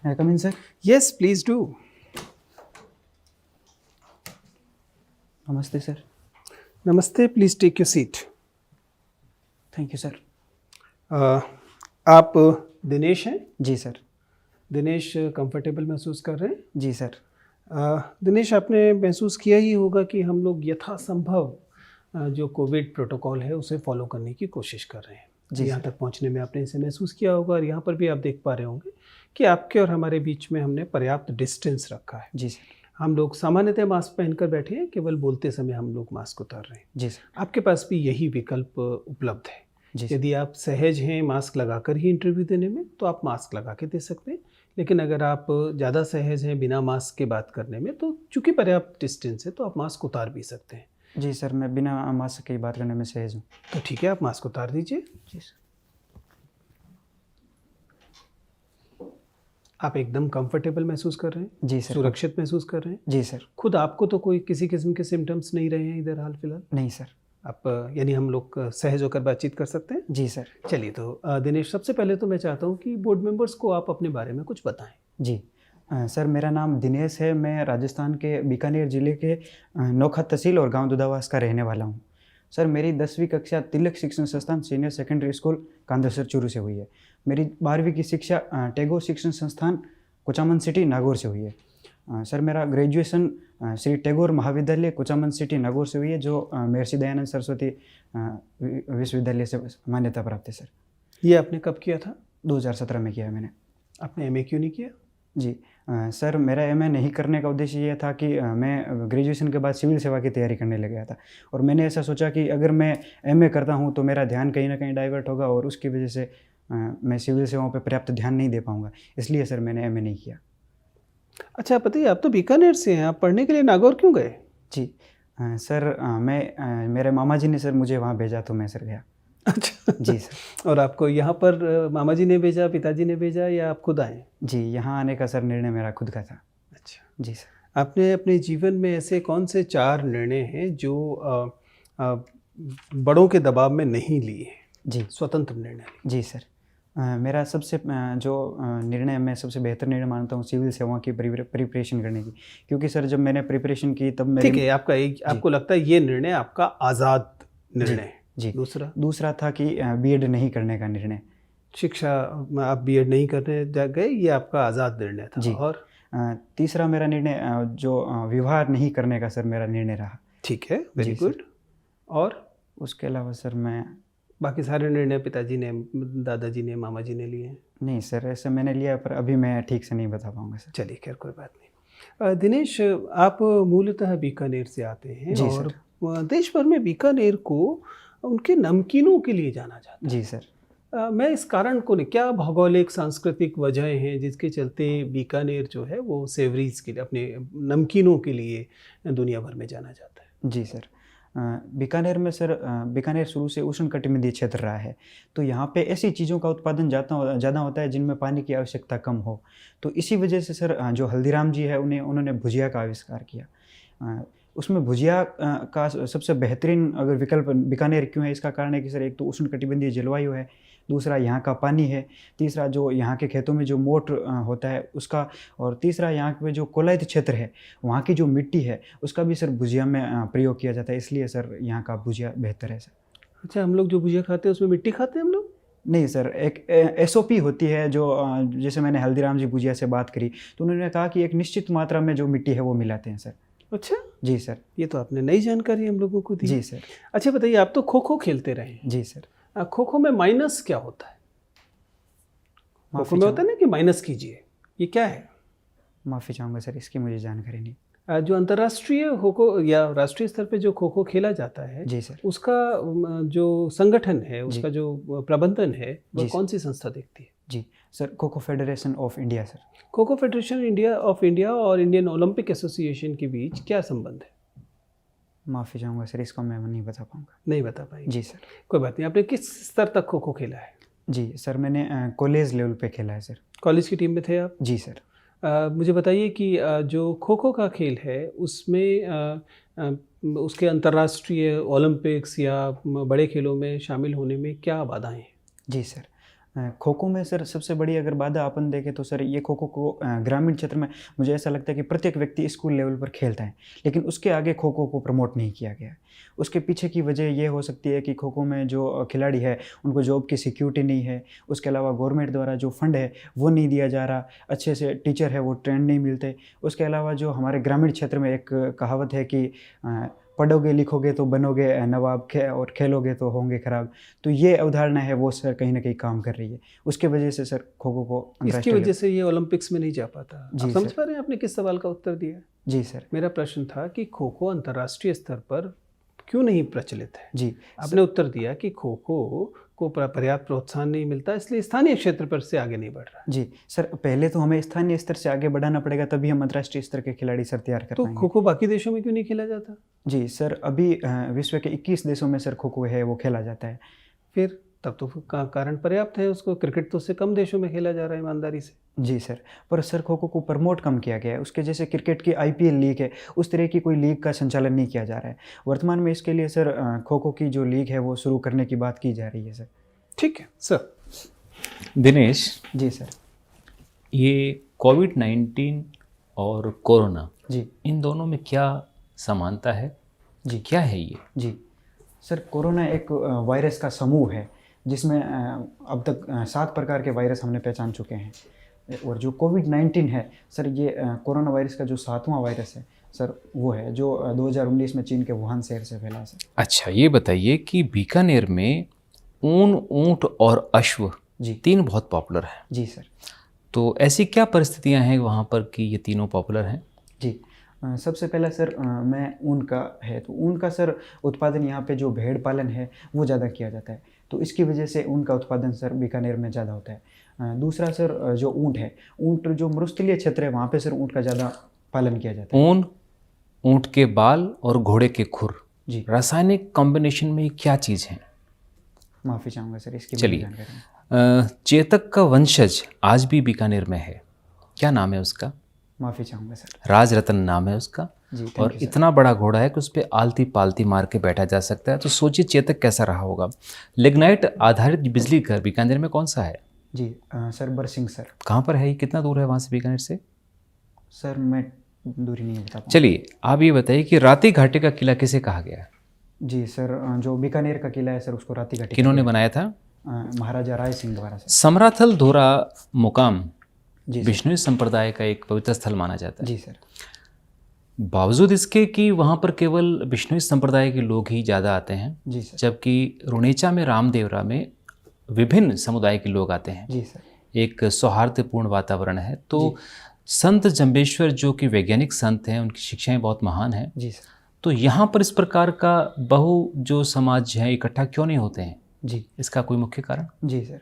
Come in sir. Yes, please do. नमस्ते sir. Namaste, please take your seat. Thank you sir. आप दिनेश हैं? जी sir. Dinesh comfortable महसूस कर रहे हैं? जी सर। दिनेश, आपने महसूस किया ही होगा कि हम लोग यथासंभव जो कोविड प्रोटोकॉल है उसे फॉलो करने की कोशिश कर रहे हैं। जी यहाँ सर। तक पहुँचने में आपने इसे महसूस किया होगा और यहाँ पर भी आप देख पा रहे होंगे कि आपके और हमारे बीच में हमने पर्याप्त डिस्टेंस रखा है। जी सर। हम लोग सामान्यतः मास्क पहनकर बैठे हैं, केवल बोलते समय हम लोग मास्क उतार रहे हैं। जी सर। आपके पास भी यही विकल्प उपलब्ध है। जी सर। यदि आप सहज हैं मास्क लगाकर ही इंटरव्यू देने में तो आप मास्क लगा के दे सकते हैं, लेकिन अगर आप ज़्यादा सहज हैं बिना मास्क के बात करने में तो चूंकि पर्याप्त डिस्टेंस है तो आप मास्क उतार भी सकते हैं। जी सर, मैं बिना मास्क की बात करने में सहज हूँ। तो ठीक है, आप मास्क उतार दीजिए। जी सर। आप एकदम कंफर्टेबल महसूस कर रहे हैं? जी सर। सुरक्षित महसूस कर रहे हैं? जी सर। खुद आपको तो कोई किसी किस्म के सिम्टम्स नहीं रहे हैं इधर हाल फिलहाल? नहीं सर। आप यानी हम लोग सहज होकर बातचीत कर सकते हैं? जी सर। चलिए, तो दिनेश, सबसे पहले तो मैं चाहता हूँ कि बोर्ड मेंबर्स को आप अपने बारे में कुछ बताएं। जी सर, मेरा नाम दिनेश है। मैं राजस्थान के बीकानेर ज़िले के नौखा तहसील और गांव दुधावास का रहने वाला हूँ। सर, मेरी 10वीं कक्षा तिलक शिक्षण संस्थान senior secondary school Kandasar Churu से हुई है। मेरी 12वीं की शिक्षा टैगोर शिक्षण संस्थान कुचामन सिटी नागौर से हुई है। सर, मेरा ग्रेजुएशन श्री टैगोर महाविद्यालय कुचामन सिटी नागौर से हुई है, जो महर्षि दयानंद सरस्वती विश्वविद्यालय से मान्यता प्राप्त है। सर, ये आपने कब किया था? 2017 में किया है मैंने। आपने एमए क्यों नहीं किया? जी सर, मेरा एमए नहीं करने का उद्देश्य ये था कि मैं ग्रेजुएशन के बाद सिविल सेवा की तैयारी करने लग गया था और मैंने ऐसा सोचा कि अगर मैं एमए करता हूँ तो मेरा ध्यान कहीं ना कहीं डाइवर्ट होगा और उसकी वजह से मैं सिविल सेवाओं पर पर्याप्त ध्यान नहीं दे पाऊँगा। इसलिए सर मैंने एमए नहीं किया। अच्छा, बताइए, आप तो बीकानेर से हैं, आप पढ़ने के लिए नागौर क्यों गए? जी सर, मेरे मामा जी ने सर मुझे वहाँ भेजा तो मैं सर गया। अच्छा। जी सर। और आपको यहाँ पर मामा जी ने भेजा, पिताजी ने भेजा, या आप खुद आए? जी, यहाँ आने का सर निर्णय मेरा खुद का था। अच्छा। जी सर। आपने अपने जीवन में ऐसे कौन से 4 निर्णय हैं जो बड़ों के दबाव में नहीं लिए? जी। स्वतंत्र निर्णय लिए? जी सर। मेरा सबसे निर्णय मैं सबसे बेहतर निर्णय मानता हूँ सिविल सेवा की प्रिपरेशन करने की, क्योंकि सर जब मैंने प्रिपरेशन की तब मेरे ठीक है, आपको लगता है ये निर्णय आपका आज़ाद निर्णय है? जी। दूसरा था कि बीएड नहीं करने का निर्णय। शिक्षा आप बीएड नहीं करने गए, ये आपका आज़ाद निर्णय था। जी। और तीसरा मेरा निर्णय जो विवाह नहीं करने का सर मेरा निर्णय रहा। ठीक है, वेरी गुड। और उसके अलावा सर मैं बाकी सारे निर्णय पिताजी ने, दादाजी ने, मामा जी ने लिए हैं? नहीं सर, ऐसे मैंने लिया पर अभी मैं ठीक से नहीं बता पाऊँगा सर। चलिए, खैर कोई बात नहीं। दिनेश, आप मूलतः बीकानेर से आते हैं। जी और सर। देश भर में बीकानेर को उनके नमकीनों के लिए जाना जाता है। जी सर। मैं इस कारण को नहीं, क्या भौगोलिक सांस्कृतिक वजह हैं जिसके चलते बीकानेर जो है वो सेवरीज के लिए, अपने नमकीनों के लिए दुनिया भर में जाना जाता है? जी सर। बीकानेर में सर बीकानेर शुरू से उष्णकटिबंधीय क्षेत्र रहा है, तो यहाँ पे ऐसी चीज़ों का उत्पादन ज़्यादा होता है जिनमें पानी की आवश्यकता कम हो। तो इसी वजह से सर जो हल्दीराम जी है उन्होंने भुजिया का आविष्कार किया। उसमें भुजिया का सबसे बेहतरीन अगर विकल्प बीकानेर क्यों है, इसका कारण है कि सर एक तो उष्णकटिबंधीय जलवायु है, दूसरा यहाँ का पानी है, तीसरा जो यहाँ के खेतों में जो मोट होता है उसका, और तीसरा यहाँ पे जो कोलायत क्षेत्र है वहाँ की जो मिट्टी है उसका भी सर भुजिया में प्रयोग किया जाता है। इसलिए सर यहाँ का भुजिया बेहतर है सर। अच्छा, हम लोग जो भुजिया खाते हैं उसमें मिट्टी खाते हैं हम लोग? नहीं सर, एक एसओपी होती है जो जैसे मैंने हल्दीराम जी भुजिया से बात करी तो उन्होंने कहा कि एक निश्चित मात्रा में जो मिट्टी है वो मिलाते हैं सर। अच्छा जी सर। ये तो आपने नई जानकारी हम लोगों को दी। जी सर। अच्छा, बताइए, आप तो खो खो खेलते रहे हैं। जी सर। खो खो में माइनस क्या होता है? खो खो में होता है ना कि माइनस कीजिए, ये क्या है? माफ़ी चाहूँगा सर, इसकी मुझे जानकारी नहीं। जो अंतर्राष्ट्रीय खो खो या राष्ट्रीय स्तर पे जो खो खो खेला जाता है, जी सर, उसका जो संगठन है, उसका जो प्रबंधन है, वह कौन सी संस्था देखती है? जी sir, kho kho federation of India sir. Kho kho federation of India और इंडियन ओलंपिक एसोसिएशन के बीच क्या संबंध है? माफ़ी चाहूँगा सर, इसको मैं नहीं बता पाऊँगा। नहीं बता पाएंगे? जी सर। कोई बात नहीं। आपने किस स्तर तक खो खो खेला है? जी सर, मैंने कॉलेज लेवल पे खेला है सर। कॉलेज की टीम में थे आप? जी सर। मुझे बताइए कि जो खो खो का खेल है उसमें उसके अंतर्राष्ट्रीय ओलंपिक्स या बड़े खेलों में शामिल होने में क्या बाधाएं हैं? जी सर, खो खो में सर सबसे बड़ी अगर बाधा अपन देखें तो सर ये खो खो को ग्रामीण क्षेत्र में मुझे ऐसा लगता है कि प्रत्येक व्यक्ति स्कूल लेवल पर खेलता है, लेकिन उसके आगे खो खो को प्रमोट नहीं किया गया है। उसके पीछे की वजह ये हो सकती है कि खो खो में जो खिलाड़ी है उनको जॉब की सिक्योरिटी नहीं है, उसके अलावा गवर्नमेंट द्वारा जो फंड है वो नहीं दिया जा रहा, अच्छे से टीचर है वो ट्रेंड नहीं मिलते। उसके अलावा जो हमारे ग्रामीण क्षेत्र में एक कहावत है कि पढ़ोगे लिखोगे तो बनोगे नवाब, और खेलोगे तो होंगे खराब। तो ये अवधारणा है वो सर कहीं ना कहीं काम कर रही है, उसके वजह से सर खो खो को इसकी वजह से ये ओलंपिक्स में नहीं जा पाता। जी आप समझ सर। पा रहे हैं आपने किस सवाल का उत्तर दिया? जी सर। मेरा प्रश्न था कि खो खो अंतर्राष्ट्रीय स्तर पर क्यों नहीं प्रचलित है। जी आपने उत्तर दिया कि खो खो को पर्याप्त प्रोत्साहन नहीं मिलता, इसलिए स्थानीय क्षेत्र पर से आगे नहीं बढ़ रहा। जी सर, पहले तो हमें स्थानीय स्तर से आगे बढ़ाना पड़ेगा, तभी हम अंतर्राष्ट्रीय स्तर के खिलाड़ी सर तैयार कर तो पाएंगे। खो खो बाकी देशों में क्यों नहीं खेला जाता? जी सर, अभी विश्व के 21 देशों में सर खो खो है वो खेला जाता है। फिर तब तो कारण पर्याप्त है उसको। क्रिकेट तो उससे कम देशों में खेला जा रहा है ईमानदारी से। जी सर, पर सर खो खो को प्रमोट कम किया गया है। उसके जैसे क्रिकेट की IPL लीग है, उस तरह की कोई लीग का संचालन नहीं किया जा रहा है वर्तमान में। इसके लिए सर खो खो की जो लीग है वो शुरू करने की बात की जा रही है सर। ठीक है सर। दिनेश, जी सर। ये कोविड-19 और कोरोना, जी इन दोनों में क्या समानता है? जी क्या है ये? जी सर, कोरोना एक वायरस का समूह है जिसमें अब तक 7 प्रकार के वायरस हमने पहचान चुके हैं। और जो कोविड-19 है सर, ये कोरोना वायरस का जो 7वां वायरस है सर, वो है जो 2019 में चीन के वुहान शहर से फैला सर। अच्छा, ये बताइए कि बीकानेर में ऊन, ऊंट और अश्व जी 3 बहुत पॉपुलर हैं। जी सर। तो ऐसी क्या परिस्थितियां हैं वहाँ पर कि ये तीनों पॉपुलर हैं? जी सबसे पहला सर मैं ऊन का है, तो ऊन का सर उत्पादन यहाँ पे जो भेड़ पालन है वो ज़्यादा किया जाता है, तो इसकी वजह से ऊन का उत्पादन सर बीकानेर में ज़्यादा होता है। दूसरा सर जो ऊँट है, ऊँट जो मरुस्थलीय क्षेत्र है वहाँ पे सर ऊँट का ज़्यादा पालन किया जाता है। ऊन, ऊंट के बाल और घोड़े के खुर, जी रासायनिक कॉम्बिनेशन में ये क्या चीज़ है? माफ़ी चाहूँगा सर इसकी चलिए, जानकारी। चेतक का वंशज आज भी बीकानेर में है, क्या नाम है उसका? माफ़ी चाहूँगा सर। राज रतन नाम है उसका। जी थैंक और यू सर। इतना बड़ा घोड़ा है कि उस पर आलती पालती मार के बैठा जा सकता है। तो सोचिए चेतक कैसा रहा होगा। लिग्नाइट आधारित बिजली घर बीकानेर में कौन सा है? जी सर बरसिंह सर। कहाँ पर है ये? कितना दूर है वहाँ से बीकानेर से? सर मैं दूरी नहीं बता पाऊँ। चलिए, आप ये बताइए कि राती घाटी का किला किसे कहा गया है? जी सर, जो बीकानेर का किला है सर उसको राती घाटी किन्होंने बनाया था? महाराजा राय सिंह द्वारा सर। समराथल धोरा मुकाम जी सर। विष्णु संप्रदाय का एक पवित्र स्थल माना जाता है। जी सर। बावजूद इसके कि वहाँ पर केवल विष्णु संप्रदाय के लोग ही ज़्यादा आते हैं, जी सर। जबकि रुणेचा में रामदेवरा में विभिन्न समुदाय के लोग आते हैं। जी सर। एक सौहार्दपूर्ण वातावरण है। तो संत जम्बेश्वर जो कि वैज्ञानिक संत हैं, उनकी शिक्षाएं बहुत महान हैं। जी सर। तो यहाँ पर इस प्रकार का बहु जो समाज है इकट्ठा क्यों नहीं होते हैं? जी इसका कोई मुख्य कारण? जी सर।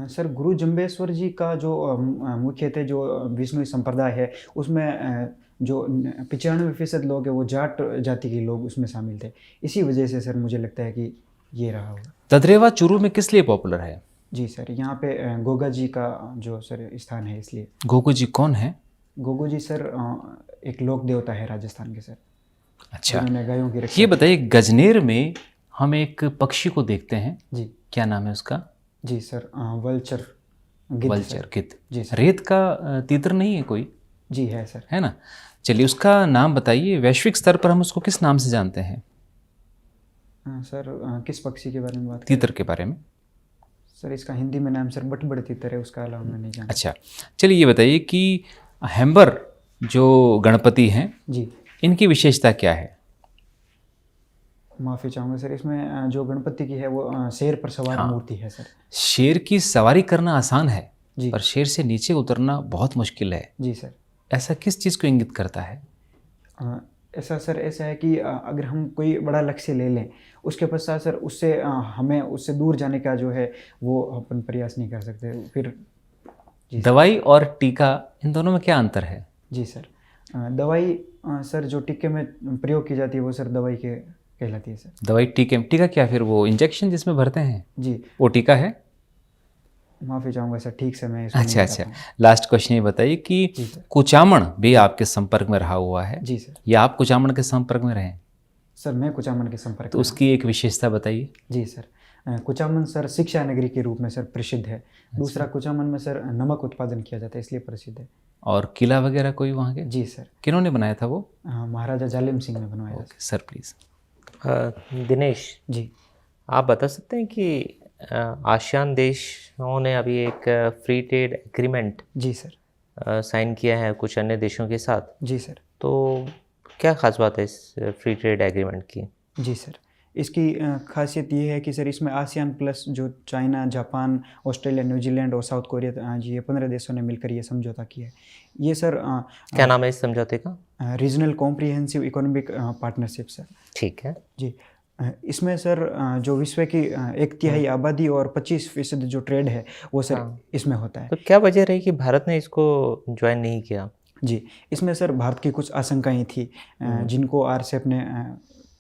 सर गुरु जम्बेश्वर जी का जो मुख्य थे जो विष्णु संप्रदाय है उसमें जो 95% लोग हैं वो जाट जाति के लोग उसमें शामिल थे। इसी वजह से सर मुझे लगता है कि ये रहा होगा। तद्रेवा चूरू में किस लिए पॉपुलर है? जी सर, यहाँ पे गोगा जी का जो सर स्थान है इसलिए। गोगो जी कौन है? गोगो जी सर एक लोक देवता है राजस्थान के सर। अच्छा, जिन्होंने गायों की रक्षा ये की। बताइए, गजनेर में हम एक पक्षी को देखते हैं, जी क्या नाम है उसका? जी सर वल्चर गिद्ध वल्चर, सर। गिद्ध। जी सर। रेत का तीतर नहीं है कोई? जी है सर। है ना। चलिए, उसका नाम बताइए। वैश्विक स्तर पर हम उसको किस नाम से जानते हैं? सर किस पक्षी के बारे में बात करें? तीतर के बारे में। सर इसका हिंदी में नाम सर बटबड़ तीतर है, उसका अलावा मैं नहीं जानता। अच्छा, चलिए ये बताइए कि हेम्बर जो गणपति हैं, जी इनकी विशेषता क्या है? माफ़ी चाहूँगा सर, इसमें जो गणपति की है वो शेर पर सवार हाँ। मूर्ति है सर। शेर की सवारी करना आसान है, जी पर शेर से नीचे उतरना बहुत मुश्किल है। जी सर। ऐसा किस चीज़ को इंगित करता है? ऐसा सर ऐसा है कि अगर हम कोई बड़ा लक्ष्य ले लें उसके पश्चात सर उससे हमें उससे दूर जाने का जो है वो अपन प्रयास नहीं कर सकते फिर। जी सर। दवाई और टीका, इन दोनों में क्या अंतर है? जी सर, दवाई सर जो टीके में प्रयोग की जाती है वो सर दवाई के कहलाती है सर। दवाई टीके, टीका क्या फिर वो इंजेक्शन जिसमें भरते हैं, जी वो टीका है? माफ़ी चाहूँगा सर, ठीक से मैं इसको अच्छा नहीं बता अच्छा, पाऊँगा। लास्ट क्वेश्चन ये बताइए कि जी सर। कुचामण भी आपके संपर्क में रहा हुआ है, जी सर। या आप कुचामण के संपर्क में रहे? सर मैं कुचामन के संपर्क तो में उसकी एक विशेषता बताइए। हूँ। जी सर, कुचामन सर शिक्षा नगरी के रूप में सर प्रसिद्ध है। दूसरा कुचामन में सर नमक उत्पादन किया जाता है इसलिए प्रसिद्ध है। और किला वगैरह कोई वहाँ के? जी सर। किन्होंने बनाया था वो? महाराजा जालिम सिंह ने बनवाया था। Okay sir, please. Dinesh ji आप बता सकते हैं कि आसियान देशों ने अभी एक फ्री ट्रेड एग्रीमेंट जी सर। साइन किया है कुछ अन्य देशों के साथ, जी सर। तो क्या खास बात है इस फ्री ट्रेड एग्रीमेंट की? जी सर, इसकी खासियत ये है कि सर इसमें आसियान प्लस जो चाइना, जापान, ऑस्ट्रेलिया, न्यूजीलैंड और साउथ कोरिया, जी ये 15 देशों ने मिलकर ये समझौता किया है। ये सर क्या नाम है इस समझौते का? Regional comprehensive economic partnership sir. ठीक है। जी इसमें सर जो विश्व की 1/3 आबादी और 25% जो ट्रेड है वो सर इसमें होता है। तो क्या वजह रही कि भारत ने इसको ज्वाइन नहीं किया? जी इसमें सर भारत की कुछ आशंकाएं थी जिनको आरसेप ने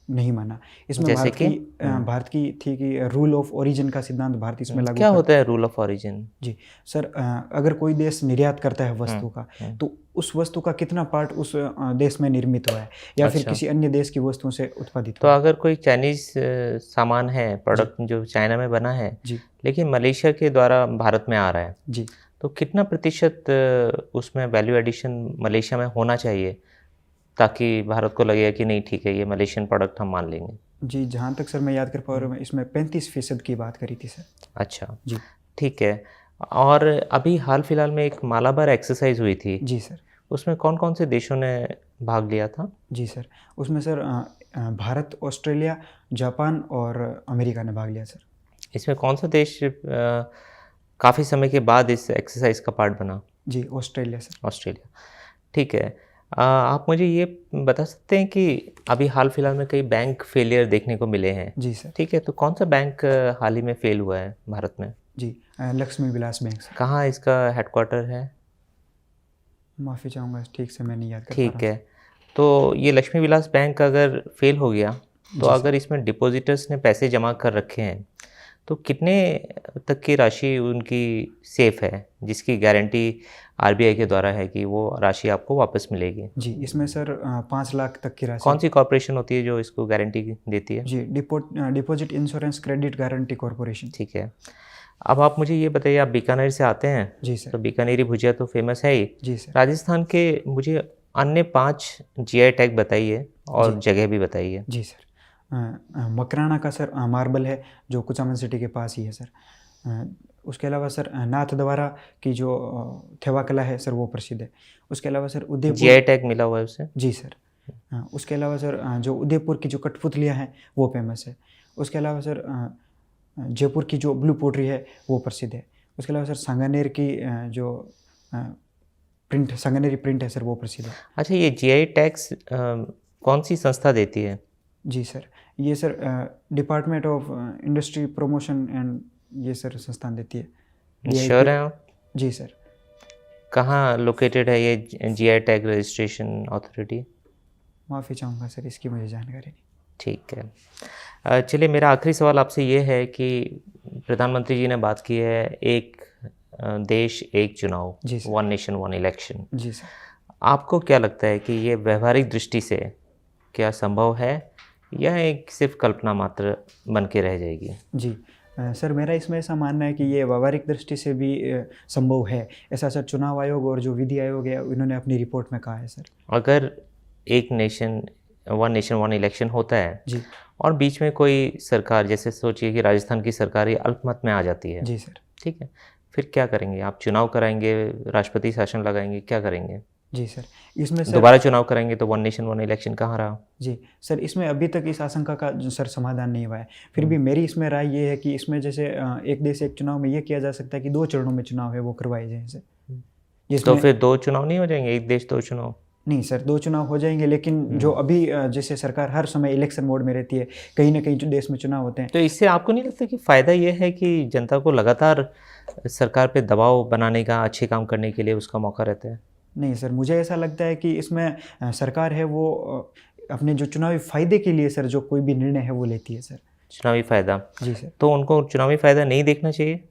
नहीं माना। इसमें जैसे भारत की थी कि रूल ऑफ ओरिजिन का सिद्धांत भारत इसमें लागू क्या होता है रूल ऑफ ओरिजिन? जी सर, अगर कोई देश निर्यात करता है वस्तु का तो उस वस्तु का कितना पार्ट उस देश में निर्मित हुआ है या फिर किसी अन्य देश की वस्तुओं से उत्पादित तो हुआ है। अगर कोई चाइनीज सामान है, प्रोडक्ट जो चाइना में बना है जी लेकिन मलेशिया के द्वारा भारत में आ रहा है, जी तो कितना प्रतिशत उसमें वैल्यू एडिशन मलेशिया में होना चाहिए ताकि भारत को लगेगा कि नहीं ठीक है ये मलेशियन प्रोडक्ट हम मान लेंगे? जी जहाँ तक सर मैं याद कर पा रहा हूँ इसमें 35% की बात करी थी सर। अच्छा जी ठीक है। और अभी हाल फिलहाल में एक मालाबार एक्सरसाइज हुई थी, जी सर। उसमें कौन कौन से देशों ने भाग लिया था? जी सर, उसमें सर भारत, ऑस्ट्रेलिया, जापान और अमेरिका ने भाग लिया सर। इसमें कौन सा देश काफ़ी समय के बाद इस एक्सरसाइज का पार्ट बना? जी ऑस्ट्रेलिया सर। ऑस्ट्रेलिया। ठीक है। आप मुझे ये बता सकते हैं कि अभी हाल फिलहाल में कई बैंक फेलियर देखने को मिले हैं? जी सर। ठीक है, तो कौन सा बैंक हाल ही में फेल हुआ है भारत में? जी लक्ष्मी विलास बैंक सर। कहाँ इसका हेडक्वार्टर है? माफ़ी चाहूँगा ठीक से मैं नहीं याद कर पा ठीक रहा है, तो ये लक्ष्मी विलास बैंक अगर फेल हो गया तो अगर इसमें डिपॉजिटर्स ने पैसे जमा कर रखे हैं तो कितने तक की राशि उनकी सेफ है जिसकी गारंटी आरबीआई के द्वारा है कि वो राशि आपको वापस मिलेगी? जी इसमें सर 5 लाख तक की राशि। कौन सी कॉर्पोरेशन होती है जो इसको गारंटी देती है? जी deposit insurance credit guarantee corporation. ठीक है। अब आप मुझे ये बताइए, आप बीकानेर से आते हैं? जी सर। तो बीकानेरी भुजिया तो फेमस है ही। जी सर। राजस्थान के मुझे अन्य 5 जीआई टैग बताइए और जगह भी बताइए। जी सर, मकराना का सर मार्बल है जो कुचामन सिटी के पास ही है सर। उसके अलावा सर नाथ द्वारा की जो थेवा कला है सर वो प्रसिद्ध है। उसके अलावा सर उदयपुर जीआई टैग मिला हुआ है उसे? जी सर। उसके अलावा सर जो उदयपुर की जो कठपुतलियाँ हैं वो फेमस है। उसके अलावा सर जयपुर की जो ब्लू पोट्री है वो प्रसिद्ध है। उसके अलावा सर सांगानेर की जो सांगानेरी प्रिंट है सर वो प्रसिद्ध है। अच्छा, ये जीआई टैग्स कौन सी संस्था देती है? जी सर, ये sir department of industry promotion and ये सर संस्थान देती है। श्योर हैं आप? जी सर। कहाँ लोकेटेड है ये जीआई टैग रजिस्ट्रेशन अथॉरिटी? माफ़ी चाहूँगा सर इसकी मुझे जानकारी नहीं। ठीक है। चलिए, मेरा आखिरी सवाल आपसे ये है कि प्रधानमंत्री जी ने बात की है एक देश एक चुनाव, जी सर। 1 nation 1 election. जी सर। आपको क्या लगता है कि ये व्यवहारिक दृष्टि से क्या संभव है या एक सिर्फ कल्पना मात्र बन के रह जाएगी? जी सर, मेरा इसमें ऐसा मानना है कि ये व्यवहारिक दृष्टि से भी संभव है। ऐसा सर चुनाव आयोग और जो विधि आयोग है उन्होंने अपनी रिपोर्ट में कहा है सर। अगर एक नेशन 1 इलेक्शन होता है जी और बीच में कोई सरकार, जैसे सोचिए कि राजस्थान की सरकार ये अल्पमत में आ जाती है, जी सर। ठीक है, फिर क्या करेंगे आप? चुनाव कराएंगे, राष्ट्रपति शासन लगाएंगे, क्या करेंगे? जी सर, इसमें सर दोबारा चुनाव कराएंगे तो 1 नेशन 1 इलेक्शन कहाँ रहा? जी सर, इसमें अभी तक इस आशंका का जो सर समाधान नहीं हुआ है। फिर भी मेरी इसमें राय ये है कि इसमें जैसे एक देश एक चुनाव में ये किया जा सकता है कि 2 चरणों में चुनाव है वो करवाए जाएँ सर। तो फिर 2 चुनाव नहीं हो जाएंगे? एक देश 2 चुनाव? नहीं सर, 2 चुनाव हो जाएंगे, लेकिन जो अभी जैसे सरकार हर समय इलेक्शन मोड में रहती है, कहीं ना कहीं जो देश में चुनाव होते हैं। तो इससे आपको नहीं लगता कि फ़ायदा ये है कि जनता को लगातार सरकार पे दबाव बनाने का, अच्छे काम करने के लिए उसका मौका रहता है? नहीं सर, मुझे ऐसा लगता है कि इसमें सरकार है वो अपने जो चुनावी फ़ायदे के लिए सर जो कोई भी निर्णय है वो लेती है सर। चुनावी फ़ायदा? जी सर। तो उनको चुनावी फ़ायदा नहीं देखना चाहिए?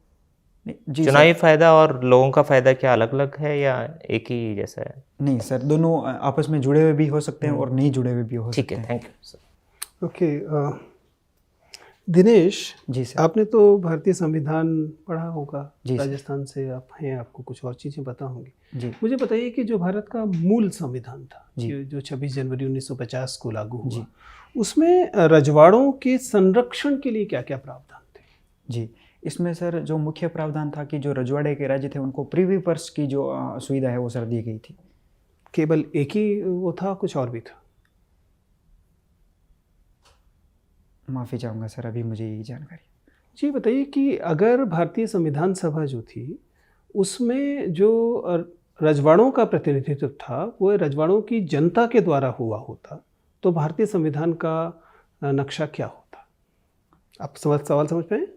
जी चुनावी फ़ायदा और लोगों का फ़ायदा क्या अलग अलग है या एक ही जैसा है? नहीं सर, दोनों आपस में जुड़े हुए भी हो सकते हैं और नहीं जुड़े हुए भी हो सकते हैं। ठीक है, thank you sir. Okay, Dinesh, जी सर। आपने तो भारतीय संविधान पढ़ा होगा, जी सर। राजस्थान से आप हैं, आपको कुछ और चीज़ें पता होंगी। जी मुझे बताइए कि जो भारत का मूल संविधान था, जी। जो 26 जनवरी 1950 को लागू हुआ, जी। उसमें रजवाड़ों के संरक्षण के लिए क्या क्या प्रावधान थे? जी, इसमें सर जो मुख्य प्रावधान था कि जो रजवाड़े के राज्य थे उनको प्रीवी पर्स की जो सुविधा है वो सर दी गई थी। केवल एक ही वो था, कुछ और भी था? माफ़ी चाहूँगा सर, अभी मुझे यही जानकारी। जी बताइए कि अगर भारतीय संविधान सभा जो थी, उसमें जो रजवाड़ों का प्रतिनिधित्व था, वो रजवाड़ों की जनता के द्वारा हुआ होता, तो भारतीय संविधान का नक्शा क्या होता? आप सवाल समझ पाए?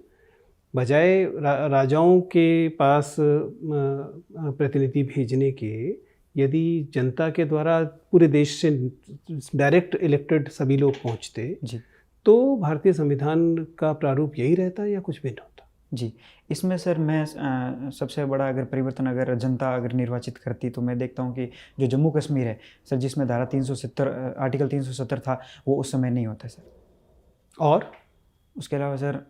बजाय राजाओं के पास प्रतिनिधि भेजने के, यदि जनता के द्वारा पूरे देश से डायरेक्ट इलेक्टेड सभी लोग पहुंचते, जी। तो भारतीय संविधान का प्रारूप यही रहता या कुछ भिन्न होता? जी, इसमें सर मैं सबसे बड़ा अगर परिवर्तन अगर जनता अगर निर्वाचित करती तो मैं देखता हूँ कि जो जम्मू कश्मीर है सर, जिसमें धारा 370 आर्टिकल 370 था, वो उस समय नहीं होता सर। और उसके अलावा सर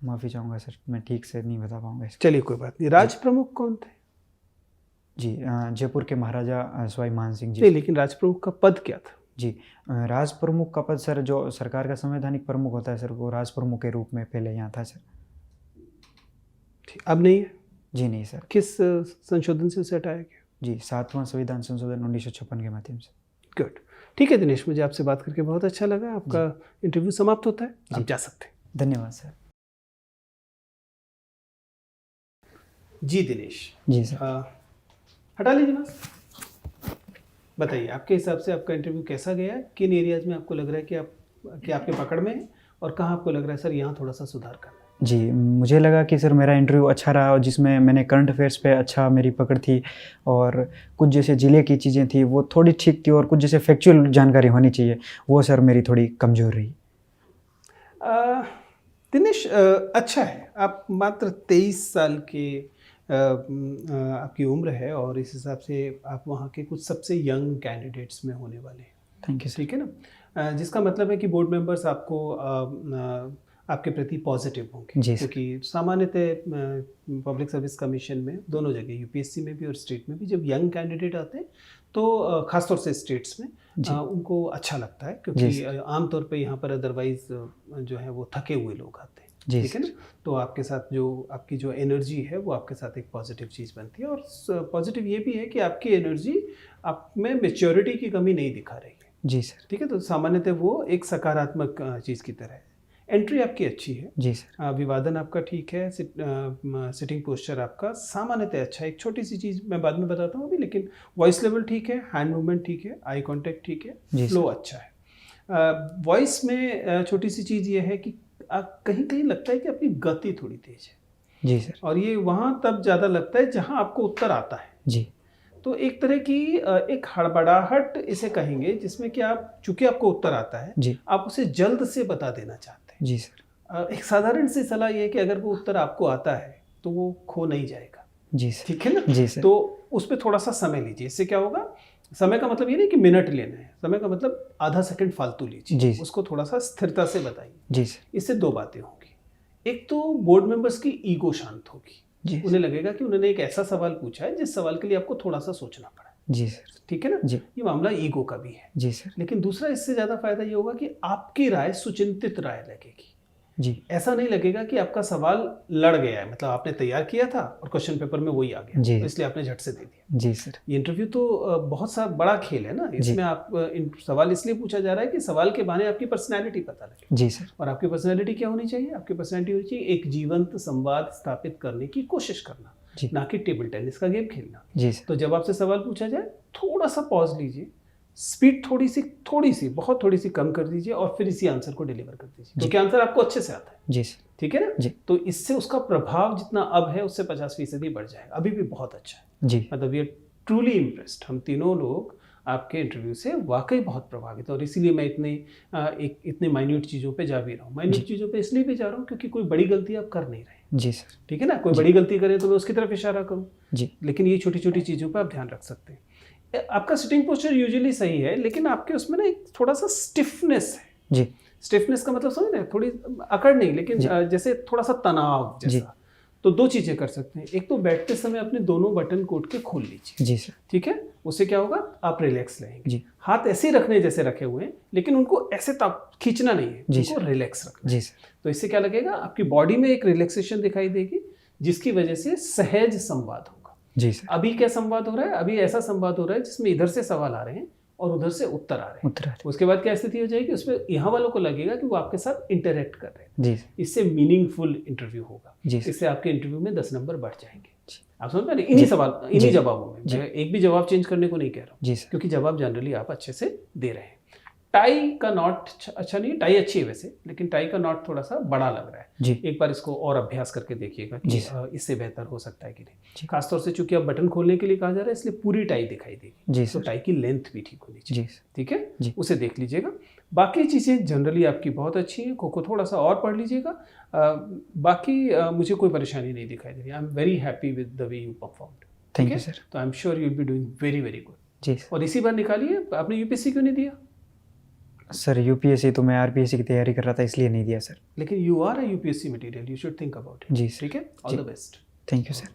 माफ़ी चाहूँगा सर, मैं ठीक से नहीं बता पाऊँगा इसको। चलिए कोई बात नहीं। राज प्रमुख कौन थे? जी, जयपुर के महाराजा सवाई मान सिंह जी। नहीं, लेकिन राज प्रमुख का पद क्या था? जी, राज प्रमुख का पद सर जो सरकार का संवैधानिक प्रमुख होता है सर, वो राज प्रमुख के रूप में पहले यहाँ था सर। अब नहीं है? जी नहीं सर। किस संशोधन से उसे हटाया गया? जी, 7वां संविधान संशोधन 1956 के माध्यम से। गुड, ठीक है दिनेश, मुझे आपसे बात करके बहुत अच्छा लगा। आपका इंटरव्यू समाप्त होता है, आप जा सकते हैं। धन्यवाद सर। जी दिनेश। जी सर। हटा लीजिए बस। बताइए आपके हिसाब से आपका इंटरव्यू कैसा गया? किन एरियाज में आपको लग रहा है कि आपके पकड़ में है, और कहाँ आपको लग रहा है सर यहाँ थोड़ा सा सुधार करना है? जी, मुझे लगा कि सर मेरा इंटरव्यू अच्छा रहा और जिसमें मैंने करंट अफेयर्स पे अच्छा मेरी पकड़ थी, और कुछ जैसे ज़िले की चीज़ें थी वो थोड़ी ठीक थी, और कुछ जैसे फैक्चुअल जानकारी होनी चाहिए वो सर मेरी थोड़ी कमज़ोर रही। दिनेश, अच्छा है, आप मात्र 23 साल के आपकी उम्र है, और इस हिसाब से आप वहाँ के कुछ सबसे यंग कैंडिडेट्स में होने वाले हैं। Thank you sir. ठीक है ना? जिसका मतलब है कि बोर्ड मेंबर्स आपको आपके प्रति पॉजिटिव होंगे, जी सर। क्योंकि सामान्यतः पब्लिक सर्विस कमिशन में दोनों जगह, यूपीएससी में भी और स्टेट में भी, जब यंग कैंडिडेट आते हैं तो खासतौर से स्टेट्स में उनको अच्छा लगता है, क्योंकि आमतौर पे यहाँ पर अदरवाइज जो है वो थके हुए लोग आते हैं। ठीक है ना? तो आपके साथ जो आपकी जो एनर्जी है वो आपके साथ एक पॉजिटिव चीज़ बनती है, और पॉजिटिव ये भी है कि आपकी एनर्जी आप में मैच्योरिटी की कमी नहीं दिखा रही है। जी सर। ठीक है, तो सामान्यतः वो एक सकारात्मक चीज़ की तरह है। एंट्री आपकी अच्छी है। जी सर। अभिवादन आपका ठीक है। सिटिंग पोस्चर आपका सामान्यतः अच्छा है। एक छोटी सी चीज़ मैं बाद में बताता हूँ अभी, लेकिन वॉइस लेवल ठीक है, हैंड मूवमेंट ठीक है, आई कांटेक्ट ठीक है, फ्लो अच्छा है। वॉइस में छोटी सी चीज़ ये है कि कहीं कहीं लगता है कि अपनी गति थोड़ी तेज है। जी सर। और ये वहाँ तब ज़्यादा लगता है जहाँ आपको उत्तर आता है। जी। तो एक तरह की एक हड़बड़ाहट इसे कहेंगे, जिसमें कि आप, चूंकि आपको उत्तर आता है, जी। आप उसे जल्द से बता देना चाहते हैं। जी सर। एक साधारण सी सलाह ये है कि अगर वो उत्तर आपको आता है तो वो खो नहीं जाएगा। जी सर। ठीक है ना? जी सर। तो उस पर थोड़ा सा समय लीजिए। इससे क्या होगा, समय का मतलब ये नहीं कि मिनट लेना है, समय का मतलब आधा सेकंड फालतू लीजिए, उसको थोड़ा सा स्थिरता से बताइए। जी सर। इससे दो बातें होंगी। एक तो बोर्ड मेंबर्स की ईगो शांत होगी। उन्हें लगेगा कि उन्होंने एक ऐसा सवाल पूछा है जिस सवाल के लिए आपको थोड़ा सा सोचना पड़ा। जी सर। ठीक है ना? जी। ये मामला ईगो का भी है। जी सर। लेकिन दूसरा, इससे ज़्यादा फायदा ये होगा कि आपकी राय सुचिंतित राय लगेगी। जी। ऐसा नहीं लगेगा कि आपका सवाल लड़ गया है, मतलब आपने तैयार किया था और क्वेश्चन पेपर में वही आ गया, तो इसलिए आपने झट से दे दिया। जी सर। ये इंटरव्यू तो बहुत सा बड़ा खेल है ना। इसमें आप सवाल इसलिए पूछा जा रहा है कि सवाल के बहाने आपकी पर्सनैलिटी पता लगे। जी सर। और आपकी पर्सनैलिटी क्या होनी चाहिए? आपकी पर्सनैलिटी होनी चाहिए एक जीवंत संवाद स्थापित करने की कोशिश करना, ना कि टेबल टेनिस का गेम खेलना। जी सर। तो जब आपसे सवाल पूछा जाए, थोड़ा सा पॉज लीजिए, स्पीड थोड़ी सी बहुत थोड़ी सी कम कर दीजिए, और फिर इसी आंसर को डिलीवर कर दीजिए, क्योंकि आंसर आपको अच्छे से आता है। जी सर। ठीक है ना? जी। तो इससे उसका प्रभाव जितना अब है उससे 50% बढ़ जाएगा। अभी भी बहुत अच्छा है। जी। मतलब वी आर ट्रूली इम्प्रेस्ड। हम तीनों लोग आपके इंटरव्यू से वाकई बहुत प्रभावित हैं, और इसीलिए मैं इतने माइन्यूट चीज़ों पे जा भी रहा हूँ। माइन्यूट चीज़ों पे इसलिए भी जा रहा हूँ क्योंकि कोई बड़ी गलती आप कर नहीं रहे। जी सर। ठीक है ना? कोई बड़ी गलती करें तो मैं उसकी तरफ इशारा करूँ। जी। लेकिन ये छोटी छोटी चीज़ों पर आप ध्यान रख सकते हैं। आपका सिटिंग पोस्चर यूजुअली सही है, लेकिन आपके उसमें ना एक थोड़ा सा स्टिफनेस है। जी स्टिफनेस का मतलब समझ रहे हैं, थोड़ी अकड़ नहीं, लेकिन जैसे थोड़ा सा तनाव जैसा। तो दो चीज़ें कर सकते हैं, एक तो बैठते समय अपने दोनों बटन कोट के खोल लीजिए। जी सर। ठीक है, उससे क्या होगा, आप रिलैक्स रहेंगे। जी हाथ ऐसे ही रखने जैसे रखे हुए हैं, लेकिन उनको ऐसे खींचना नहीं है, उनको रिलैक्स रखना। जी सर। तो इससे क्या लगेगा, आपकी बॉडी में एक रिलैक्सेशन दिखाई देगी, जिसकी वजह से सहज संवाद होगा। जी सर। अभी क्या संवाद हो रहा है, अभी ऐसा संवाद हो रहा है जिसमें इधर से सवाल आ रहे हैं और उधर से उत्तर आ रहे हैं। उसके बाद क्या स्थिति हो जाएगी, उसमें यहाँ वालों को लगेगा कि वो आपके साथ इंटरेक्ट कर रहे हैं। जी इससे मीनिंगफुल इंटरव्यू होगा। जी इससे आपके इंटरव्यू में 10 नंबर बढ़ जाएंगे। आप समझ पा रहे हैं, इन्हीं सवाल, इन्हीं जवाबों में। मैं एक भी जवाब चेंज करने को नहीं कह रहा हूँ, जी सर। क्योंकि जवाब जनरली आप अच्छे से दे रहे हैं। टाई का नॉट अच्छा नहीं, टाई अच्छी है वैसे, लेकिन टाई का नॉट थोड़ा सा बड़ा लग रहा है। जी एक बार इसको और अभ्यास करके देखिएगा कि जी इससे बेहतर हो सकता है कि नहीं। जी। खासतौर से चूंकि अब बटन खोलने के लिए कहा जा रहा है, इसलिए पूरी टाई दिखाई देगी। जी तो सर। टाई की लेंथ भी ठीक होनी चाहिए। जी सर। ठीक है, जी। उसे देख लीजिएगा। बाकी चीज़ें जनरली आपकी बहुत अच्छी हैं। खो थोड़ा सा और पढ़ लीजिएगा। बाकी मुझे कोई परेशानी नहीं दिखाई दे रही। I am very happy with the way you performed. Thank you sir. तो I am sure you will be doing very very good. जी सर। और इसी बार निकालिए। आपने यूपीएससी क्यों नहीं दिया? सर यूपीएससी तो मैं आरपीएससी की तैयारी कर रहा था, इसलिए नहीं दिया सर। लेकिन you are a UPSC material, you should think about it. जी ठीक है, all the best. Thank you sir.